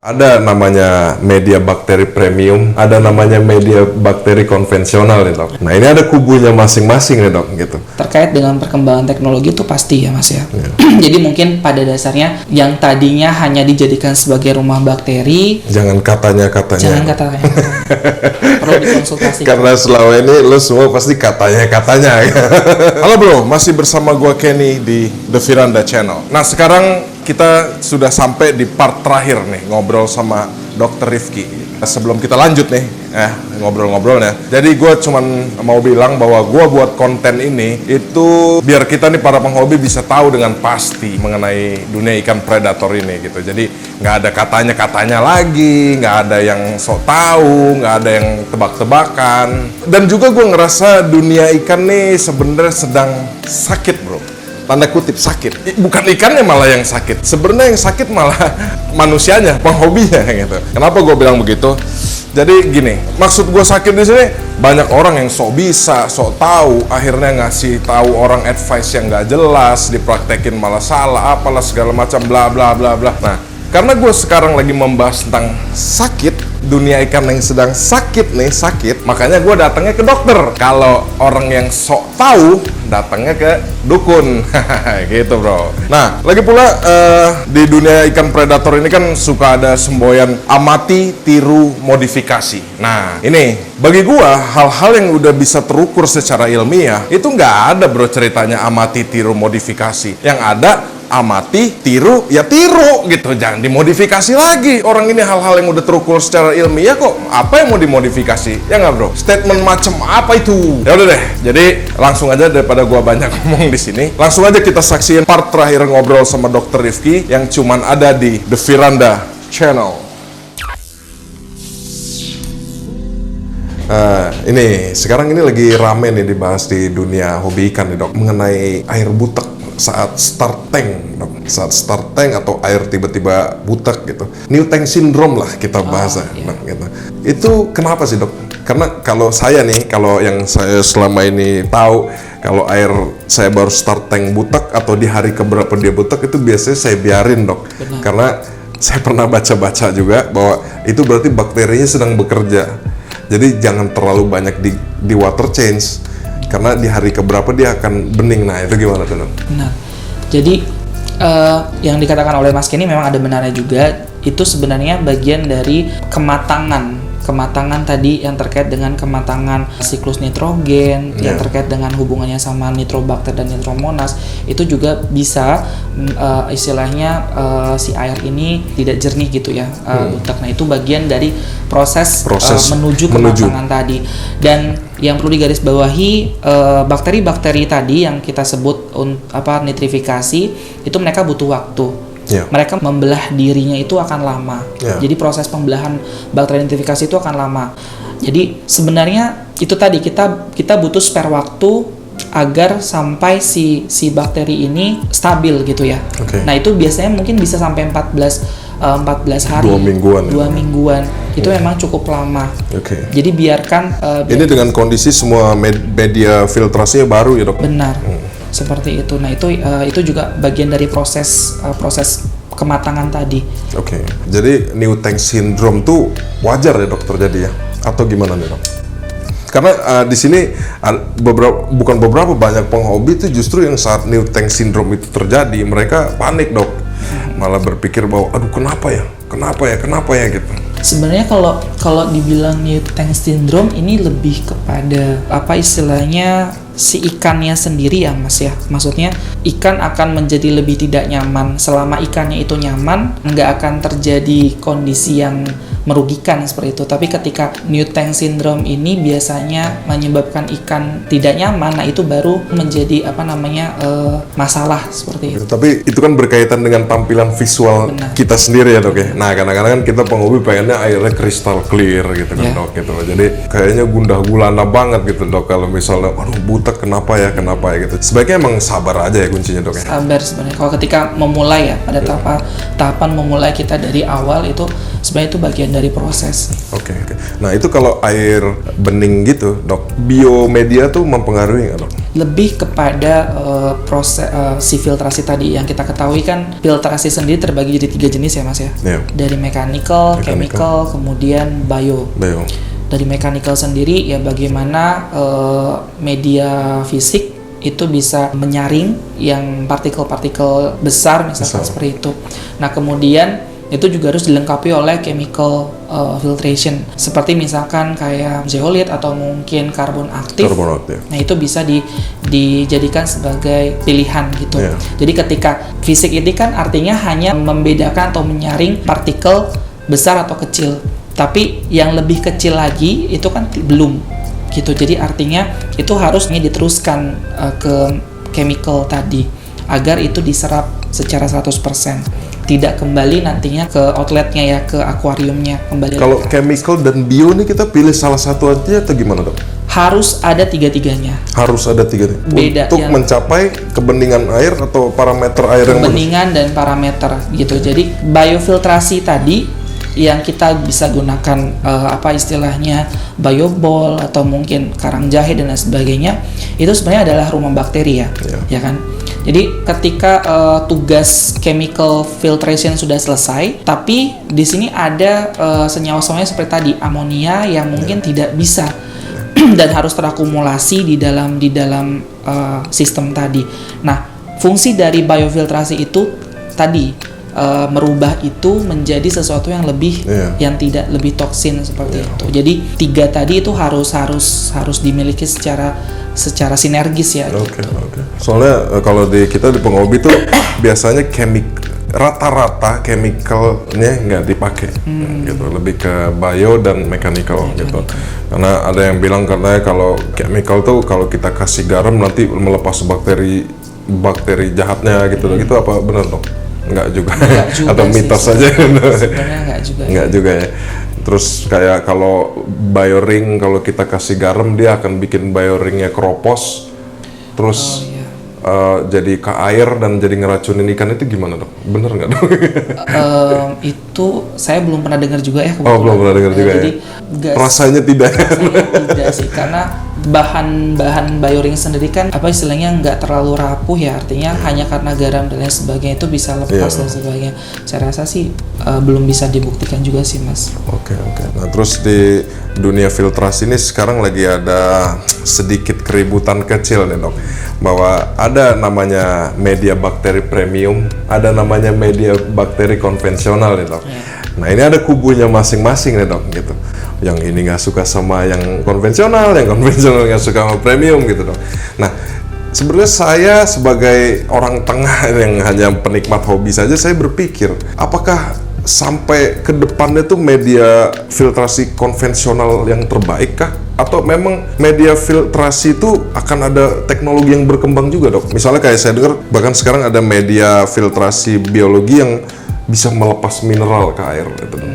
Ada namanya media bakteri premium, ada namanya media bakteri konvensional nih dok. Nah ini ada kubunya masing-masing nih dok gitu. Terkait dengan perkembangan teknologi itu pasti ya mas ya. Jadi mungkin pada dasarnya yang tadinya hanya dijadikan sebagai rumah bakteri, Jangan katanya-katanya. jangan katanya. Perlu dikonsultasikan. Karena selama ini lo semua pasti katanya-katanya. Halo bro, masih bersama gua Kenny di The Firanda Channel. Nah sekarang kita sudah sampai di part terakhir nih ngobrol sama Dr. Rifki. Sebelum kita lanjut nih ngobrol-ngobrolnya, jadi gue cuman mau bilang bahwa gue buat konten ini itu biar kita nih para penghobi bisa tahu dengan pasti mengenai dunia ikan predator ini gitu. Jadi nggak ada katanya-katanya lagi, nggak ada yang sok tahu, nggak ada yang tebak-tebakan. Dan juga gue ngerasa dunia ikan nih sebenarnya sedang sakit bro. Tanda kutip sakit, bukan ikannya malah yang sakit. Sebenarnya yang sakit malah manusianya, penghobinya gitu. Kenapa gue bilang begitu? Jadi gini, maksud gue sakit di sini banyak orang yang sok bisa, sok tahu, akhirnya ngasih tahu orang advice yang nggak jelas, dipraktekin malah salah, apalah segala macam bla bla bla bla. Nah, karena gue sekarang lagi membahas tentang sakit, dunia ikan yang sedang sakit nih, makanya gue datangnya ke dokter. Kalau orang yang sok tahu, datangnya ke dukun. Gitu bro. Nah, lagi pula di dunia ikan predator ini kan suka ada semboyan amati, tiru, modifikasi. Nah, ini bagi gue hal-hal yang udah bisa terukur secara ilmiah itu nggak ada bro ceritanya amati, tiru, modifikasi. Yang ada amati, tiru, ya tiru gitu, jangan dimodifikasi lagi. Orang ini hal-hal yang udah terukur secara ilmiah kok, apa yang mau dimodifikasi? Ya nggak bro? Statement macam apa itu? Ya udah deh, jadi langsung aja daripada gua banyak ngomong di sini, langsung aja kita saksiin part terakhir ngobrol sama Dr. Rifki yang cuman ada di The Firanda Channel. Ini sekarang ini lagi rame nih dibahas di dunia hobi ikan nih dok, mengenai air butek saat start tank dok. Saat start tank atau air tiba-tiba butek gitu, new tank syndrome lah kita bahasa dok, gitu. Itu kenapa sih dok? Karena kalau saya nih, kalau yang saya selama ini tahu, kalau air saya baru start tank butek atau di hari keberapa dia butek itu biasanya saya biarin dok. Benar. Karena saya pernah baca-baca juga bahwa itu berarti bakterinya sedang bekerja. Jadi jangan terlalu banyak di water change, karena di hari keberapa dia akan bening. Nah itu gimana tuh dok? Benar. Jadi yang dikatakan oleh Mas Kenny memang ada benarnya juga. Itu sebenarnya bagian dari kematangan tadi yang terkait dengan kematangan siklus nitrogen, yang terkait dengan hubungannya sama nitrobakter dan nitromonas. Itu juga bisa istilahnya si air ini tidak jernih gitu ya, butek. Nah itu bagian dari proses menuju kematangan tadi. Dan yang perlu digarisbawahi, bakteri-bakteri tadi yang kita sebut nitrifikasi itu mereka butuh waktu. Mereka membelah dirinya itu akan lama. Jadi proses pembelahan bakteri nitrifikasi itu akan lama. Jadi sebenarnya itu tadi kita butuh spare waktu agar sampai si bakteri ini stabil gitu ya. Nah itu biasanya mungkin bisa sampai 14 hari, 2 mingguan. Itu memang cukup lama. Jadi biarkan ini dengan kondisi semua media filtrasinya baru ya dok? Benar. Seperti itu. Nah itu juga bagian dari proses kematangan tadi. Jadi new tank syndrome tuh wajar ya dok terjadi ya? Atau gimana nih dok? Karena di sini bukan beberapa banyak penghobi itu justru yang saat new tank syndrome itu terjadi mereka panik dok, malah berpikir bahwa aduh kenapa ya gitu. Sebenarnya kalau dibilang new tank syndrome ini lebih kepada apa istilahnya si ikannya sendiri ya mas ya. Maksudnya ikan akan menjadi lebih tidak nyaman. Selama ikannya itu nyaman, nggak akan terjadi kondisi yang merugikan seperti itu. Tapi ketika new tank syndrome ini biasanya menyebabkan ikan tidak nyaman, nah itu baru menjadi masalah seperti itu. Tapi itu kan berkaitan dengan tampilan visual kita sendiri ya dok ya. Nah kadang-kadang kan kita penghobi pengennya airnya kristal clear gitu kan dok gitu. Jadi kayaknya gundah gulana banget gitu dok kalau misalnya aduh butek kenapa ya gitu. Sebaiknya emang sabar aja ya kuncinya dok ya. Sabar sebenarnya. Kalau ketika memulai ya pada tahapan memulai kita dari awal itu sebenarnya itu bagian dari proses. Oke. Nah itu kalau air bening gitu dok, biomedia tuh mempengaruhi nggak dok? Lebih kepada proses si filtrasi tadi. Yang kita ketahui kan filtrasi sendiri terbagi jadi 3 jenis ya mas ya. Iya. Dari mechanical, chemical, kemudian bio. Dari mechanical sendiri ya bagaimana media fisik itu bisa menyaring yang partikel-partikel besar misalkan seperti itu. Nah kemudian itu juga harus dilengkapi oleh chemical filtration seperti misalkan kayak zeolit atau mungkin karbon aktif. Nah itu bisa dijadikan sebagai pilihan gitu. Jadi ketika fisik ini kan artinya hanya membedakan atau menyaring partikel besar atau kecil, tapi yang lebih kecil lagi itu kan belum gitu. Jadi artinya itu harusnya diteruskan ke chemical tadi agar itu diserap secara 100%. Tidak kembali nantinya ke outletnya ya, ke akuariumnya kembali. Kalau chemical dan bio ini kita pilih salah satu aja atau gimana dok? Harus ada tiga-tiganya. Harus ada tiga. Beda untuk mencapai kebeningan air atau parameter air yang kebeningan dan parameter gitu. Jadi biofiltrasi tadi yang kita bisa gunakan apa istilahnya biobol atau mungkin karang jahe dan lain sebagainya, itu sebenarnya adalah rumah bakteri ya kan. Jadi ketika tugas chemical filtration sudah selesai, tapi di sini ada senyawa-senyawa seperti tadi amonia yang mungkin tidak bisa dan harus terakumulasi di dalam sistem tadi. Nah, fungsi dari biofiltrasi itu tadi merubah itu menjadi sesuatu yang lebih yang tidak lebih toksin seperti itu. Jadi 3 tadi itu harus dimiliki secara sinergis ya. Oke. Soalnya kalau kita di pengobi tuh biasanya rata-rata chemicalnya nggak dipakai gitu, lebih ke bio dan mechanical gitu. Karena ada yang bilang katanya kalau chemical tuh kalau kita kasih garam nanti melepas bakteri jahatnya gitu. Gitu apa benar dong? Enggak juga atau mitos saja? Sebenarnya enggak juga ya. Terus kayak kalau bioring, kalau kita kasih garam dia akan bikin bioringnya keropos, terus jadi ke air dan jadi ngeracunin ikan, itu gimana dok? Bener nggak dok? Itu saya belum pernah dengar juga ya. Belum pernah dengar juga jadi, ya? Rasanya tidak sih, karena bahan bioring sendiri kan apa istilahnya nggak terlalu rapuh ya, artinya hanya karena garam dan lain sebagainya itu bisa lepas dan sebagainya. Saya rasa sih belum bisa dibuktikan juga sih mas. Oke. Nah terus di dunia filtrasi ini sekarang lagi ada sedikit keributan kecil nih dok, bahwa ada namanya media bakteri premium, ada namanya media bakteri konvensional nih dok. Nah ini ada kubunya masing-masing nih dok gitu. Yang ini nggak suka sama yang konvensional nggak suka sama premium gitu dong. Nah sebenarnya saya sebagai orang tengah yang hanya penikmat hobi saja, saya berpikir apakah sampai ke depannya tuh media filtrasi konvensional yang terbaik kah? Atau memang media filtrasi itu akan ada teknologi yang berkembang juga dok? Misalnya kayak saya dengar bahkan sekarang ada media filtrasi biologi yang bisa melepas mineral ke air gitu dok.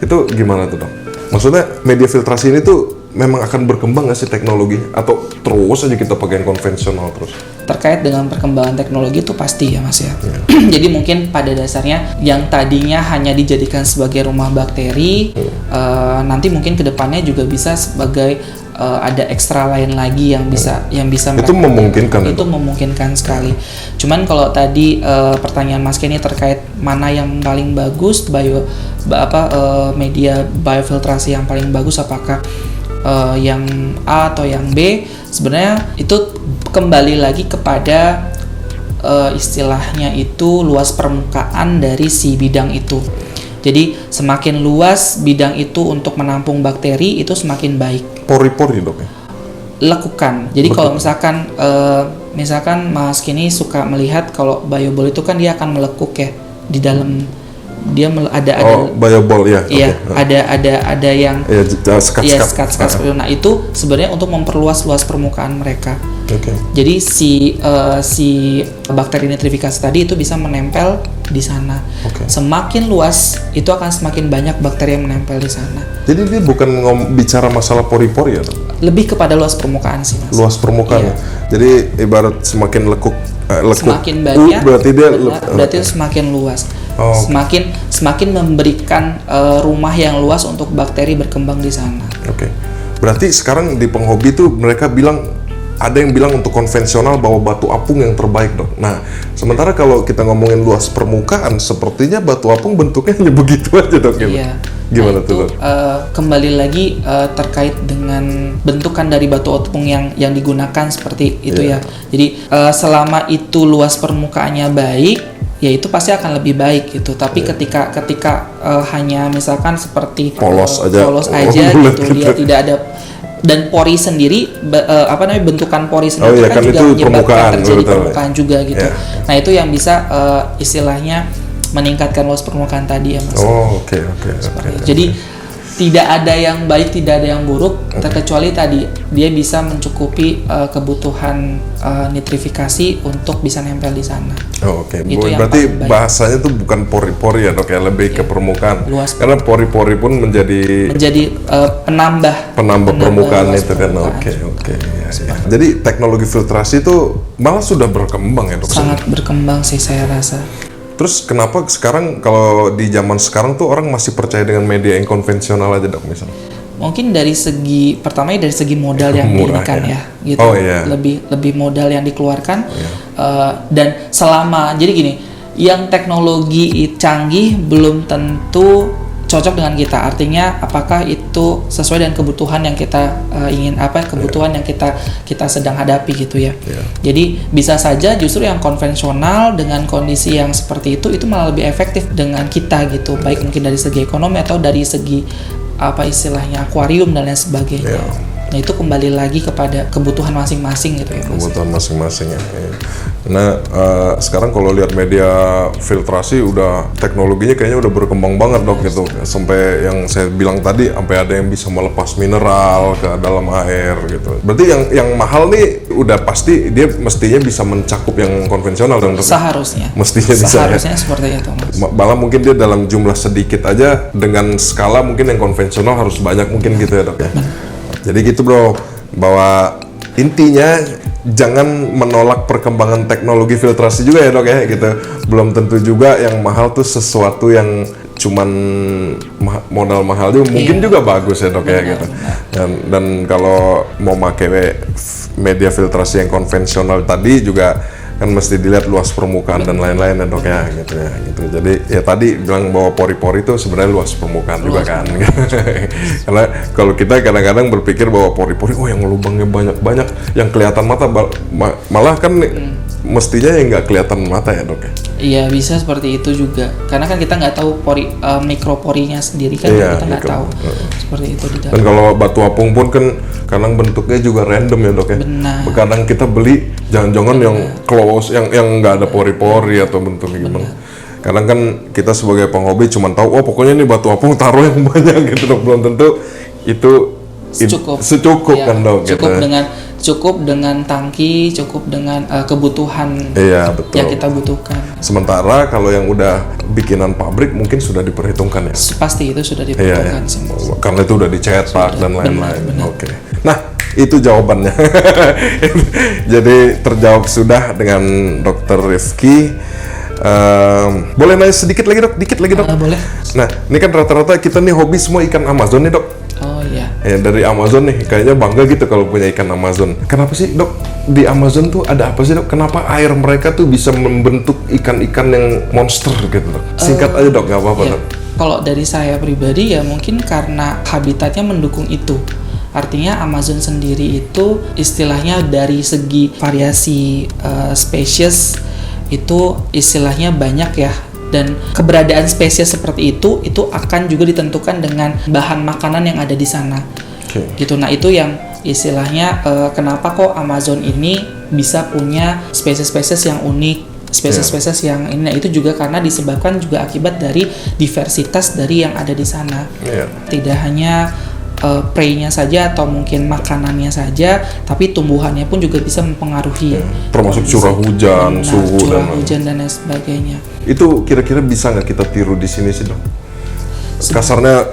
Itu gimana tuh dok? Maksudnya media filtrasi ini tuh memang akan berkembang nggak sih teknologinya? Atau terus aja kita pakai konvensional terus? Terkait dengan perkembangan teknologi itu pasti ya mas ya. Jadi mungkin pada dasarnya yang tadinya hanya dijadikan sebagai rumah bakteri, nanti mungkin kedepannya juga bisa sebagai ada ekstra lain lagi yang bisa itu memungkinkan. Itu memungkinkan sekali. Cuman kalau tadi pertanyaan Mas Kenny terkait mana yang paling bagus media biofiltrasi yang paling bagus, apakah yang A atau yang B, sebenarnya itu kembali lagi kepada istilahnya itu luas permukaan dari si bidang itu. Jadi semakin luas bidang itu untuk menampung bakteri itu semakin baik. Pori-pori dok ya? Lekukan. Jadi kalau misalkan Mas Kenny suka melihat kalau biobol itu kan dia akan melekuk ya di dalam, dia ada biobol ya. Iya, ada yang sekat seperti itu. Nah, itu sebenarnya untuk memperluas luas permukaan mereka. Jadi si bakteri nitrifikasi tadi itu bisa menempel di sana. Semakin luas itu akan semakin banyak bakteri yang menempel di sana. Jadi dia bukan bicara masalah pori-pori ya, lebih kepada luas permukaan sih mas. Luas permukaan. Iya. Jadi ibarat semakin lekuk semakin banyak berarti dia berarti semakin luas. Oh, semakin memberikan rumah yang luas untuk bakteri berkembang di sana. Oke. Berarti sekarang di penghobi tuh mereka bilang, ada yang bilang untuk konvensional bahwa batu apung yang terbaik, Dok. Nah, sementara kalau kita ngomongin luas permukaan, sepertinya batu apung bentuknya hanya begitu aja, Dok. Iya. Gimana nah, tuh, Dok? Kembali lagi terkait dengan bentukan dari batu apung yang digunakan seperti itu ya. Jadi selama itu luas permukaannya baik, ya itu pasti akan lebih baik gitu. Tapi ketika hanya misalkan seperti polos aja gitu, dia tidak ada, dan pori sendiri bentukan pori sendiri kan juga itu menyebabkan terjadi betul. permukaan juga gitu. Nah, itu yang bisa istilahnya meningkatkan luas permukaan tadi ya, Mas. Oke. Jadi tidak ada yang baik, tidak ada yang buruk, terkecuali tadi dia bisa mencukupi kebutuhan nitrifikasi untuk bisa nempel di sana. Oke. Itu yang Berarti paling baik. Bahasanya tuh bukan pori-pori ya, Dok, ya, lebih ke permukaan. Luas. Karena pori-pori pun menjadi penambah permukaan luas itu kan. permukaan. Oke. Ya. Jadi teknologi filtrasi itu malah sudah berkembang ya, Dok. Sangat berkembang sih saya rasa. Terus kenapa sekarang kalau di zaman sekarang tuh orang masih percaya dengan media yang konvensional aja, Dok, misalnya? Mungkin dari segi pertamanya dari segi modal yang Murah, dikeluarkan ya. gitu. Oh, iya. Lebih modal yang dikeluarkan. Dan selama jadi gini, yang teknologi canggih belum tentu cocok dengan kita. Artinya apakah itu sesuai dengan kebutuhan yang kita kebutuhan yang kita sedang hadapi gitu ya. Jadi bisa saja justru yang konvensional dengan kondisi yang seperti itu malah lebih efektif dengan kita gitu. Baik mungkin dari segi ekonomi atau dari segi istilahnya akuarium dan lain sebagainya. Nah, itu kembali lagi kepada kebutuhan masing-masing gitu ya, Mas. Kebutuhan masing-masing ya. Karena sekarang kalau lihat media filtrasi udah teknologinya kayaknya udah berkembang banget, Dok, gitu. Sampai yang saya bilang tadi, sampai ada yang bisa melepas mineral ke dalam air gitu. Berarti yang mahal nih udah pasti dia mestinya bisa mencakup yang konvensional dong, Dok. Seharusnya. Mestinya bisa. Seharusnya seperti itu, Mas. Malah mungkin dia dalam jumlah sedikit aja dengan skala mungkin yang konvensional harus banyak mungkin gitu ya, Dok ya. Jadi gitu, Bro, bahwa intinya jangan menolak perkembangan teknologi filtrasi juga ya, Dok ya, gitu. Belum tentu juga yang mahal tuh sesuatu yang cuman modal mahal juga mungkin juga bagus ya, Dok ya, gitu. Dan kalau mau pakai media filtrasi yang konvensional tadi juga kan mesti dilihat luas permukaan dan lain-lain ya, Dok ya, gitu ya, gitu. Jadi ya tadi bilang bahwa pori-pori itu sebenarnya luas permukaan juga kan. Karena kalau kita kadang-kadang berpikir bahwa pori-pori yang lubangnya banyak-banyak yang kelihatan mata, malah kan mestinya yang nggak kelihatan mata ya, Dok ya. Iya, bisa seperti itu juga. Karena kan kita nggak tahu mikroporinya sendiri kan, kita nggak tahu seperti itu di dalam. Dan kalau batu apung pun kan kadang bentuknya juga random ya, Dok ya. Benar. Kadang kita beli jangan-jangan yang close, yang nggak ada pori-pori atau bentuknya gimana. Kadang kan kita sebagai penghobi cuma tahu, pokoknya ini batu apung taruh yang banyak gitu, Dok. Belum tentu itu secukup ya, kan, Dok. Cukup dengan tangki, cukup dengan kebutuhan betul. yang kita butuhkan. Sementara kalau yang udah bikinan pabrik mungkin sudah diperhitungkan ya. Pasti itu sudah diperhitungkan sih. Karena itu udah dicetak dan lain-lain. Oke. Nah, itu jawabannya. Jadi terjawab sudah dengan Dr. Rifki. Boleh nanya sedikit lagi, Dok? Dikit lagi, Dok? Boleh. Nah, ini kan rata-rata kita nih hobi semua ikan Amazon nih, Dok. Oh iya. Dari Amazon nih, kayaknya bangga gitu kalau punya ikan Amazon. Kenapa sih, Dok? Di Amazon tuh ada apa sih, Dok? Kenapa air mereka tuh bisa membentuk ikan-ikan yang monster gitu, Dok? Singkat aja, Dok, nggak apa-apa, Dok. Kalau dari saya pribadi ya mungkin karena habitatnya mendukung itu. Artinya Amazon sendiri itu istilahnya dari segi variasi spesies itu istilahnya banyak ya. Dan keberadaan spesies seperti itu akan juga ditentukan dengan bahan makanan yang ada di sana. Gitu. Nah, itu yang istilahnya kenapa kok Amazon ini bisa punya spesies-spesies yang unik, spesies-spesies yang ini. Nah, itu juga karena disebabkan juga akibat dari diversitas dari yang ada di sana. Tidak hanya prey-nya saja atau mungkin makanannya saja, tapi tumbuhannya pun juga bisa mempengaruhi. Termasuk curah hujan, suhu curah hujan dan lain sebagainya. Itu kira-kira bisa nggak kita tiru di sini sih, Dok? Kasarnya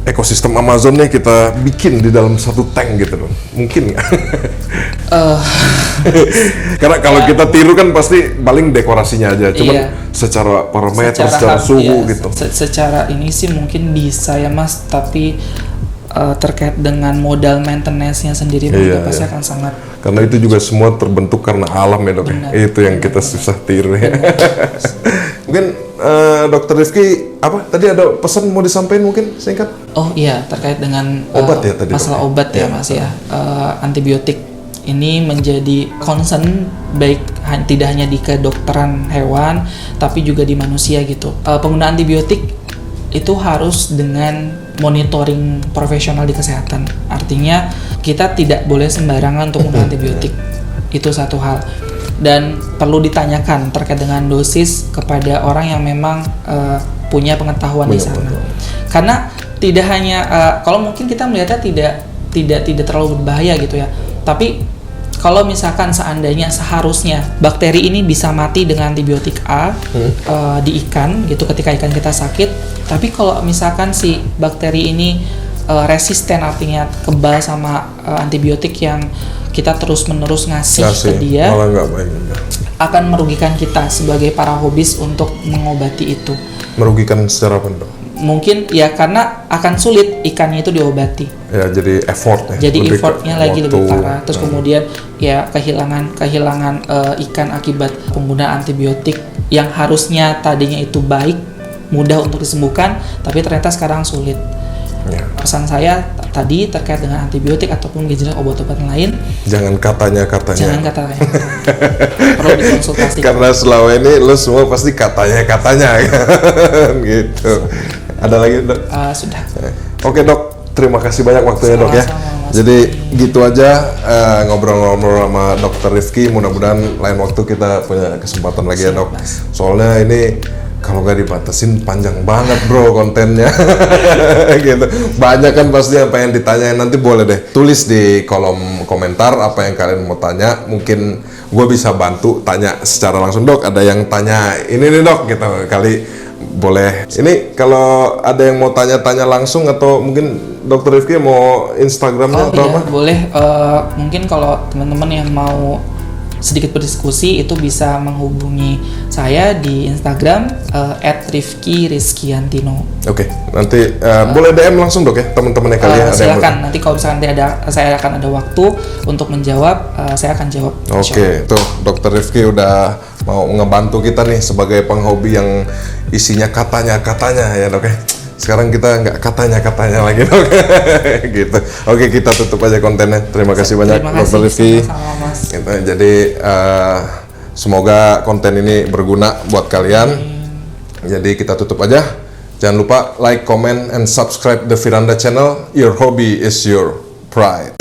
ekosistem Amazonnya kita bikin di dalam satu tank gitu loh. Mungkin nggak? Karena kalau kita tiru kan pasti paling dekorasinya aja. Cuman Iya. secara parameter, secara suhu gitu. Secara ini sih mungkin bisa ya Mas, tapi terkait dengan modal maintenance-nya sendiri juga pasti akan sangat. Karena itu juga semua terbentuk karena alam ya dok. Benar. Itu yang kita susah tiru ya. Mungkin Dokter Rifki apa tadi ada pesan mau disampaikan mungkin singkat? Oh iya, terkait dengan Obat ya tadi, masalah dok, ya? obat ya Iya. Mas ya. Antibiotik ini menjadi concern baik tidak hanya di kedokteran hewan tapi juga di manusia gitu. Penggunaan antibiotik itu harus dengan monitoring profesional di kesehatan. Artinya kita tidak boleh sembarangan untuk menggunakan antibiotik. Itu satu hal. Dan perlu ditanyakan terkait dengan dosis kepada orang yang memang punya pengetahuan di sana. Karena tidak hanya kalau mungkin kita melihatnya tidak terlalu berbahaya gitu ya. Tapi kalau misalkan seandainya seharusnya bakteri ini bisa mati dengan antibiotik A di ikan gitu ketika ikan kita sakit, tapi kalau misalkan si bakteri ini resisten artinya kebal sama antibiotik yang kita terus-menerus ngasih ke dia, malah nggak baik juga. akan merugikan kita sebagai para hobis untuk mengobati itu. Merugikan secara apa dok? Mungkin ya karena akan sulit ikannya itu diobati. Ya jadi effort ya. Jadi lebih ke effortnya lagi lebih waktu. parah. Terus kemudian ya kehilangan ikan akibat penggunaan antibiotik yang harusnya tadinya itu baik, mudah untuk disembuhkan, tapi ternyata sekarang sulit. Ya. Pesan saya tadi terkait dengan antibiotik ataupun jenis obat-obatan lain, Jangan katanya-katanya. jangan katanya. Perlu dikonsultasikan. Karena selama ini lo semua pasti katanya-katanya kan gitu. Ada lagi dok? Sudah. Oke dok, terima kasih banyak waktunya dok ya. Sama-sama, Mas. Jadi gitu aja ngobrol-ngobrol sama Dokter Rifki. Mudah-mudahan lain waktu kita punya kesempatan lagi ya dok. Mas. Soalnya ini kalau nggak dibatasin panjang banget bro kontennya. Gitu. Banyak kan pasti yang pengen ditanyain. Nanti boleh deh tulis di kolom komentar apa yang kalian mau tanya. Mungkin gue bisa bantu tanya secara langsung dok. Ada yang tanya ini nih dok gitu kali. Boleh. Ini kalau ada yang mau tanya-tanya langsung atau mungkin Dokter Rifki mau Instagramnya atau iya, apa? boleh. Mungkin kalau teman-teman yang mau sedikit berdiskusi itu bisa menghubungi saya di Instagram @rifki_rizkyantino. Oke, nanti boleh DM langsung dok ya teman-temannya kalian. Silakan, nanti kalau misalkan saya akan ada waktu untuk menjawab, saya akan jawab. Oke, tuh Dokter Rifki udah mau ngebantu kita nih sebagai penghobi yang isinya katanya-katanya ya dok ya. Sekarang kita nggak katanya-katanya lagi dok. Gitu. Oke, kita tutup aja kontennya. Terima kasih banyak Terima Dokter kasih, Rifki. sama-sama, Mas. Gitu, jadi semoga konten ini berguna buat kalian. Jadi kita tutup aja. Jangan lupa like, comment, and subscribe the Firanda channel. Your hobby is your pride.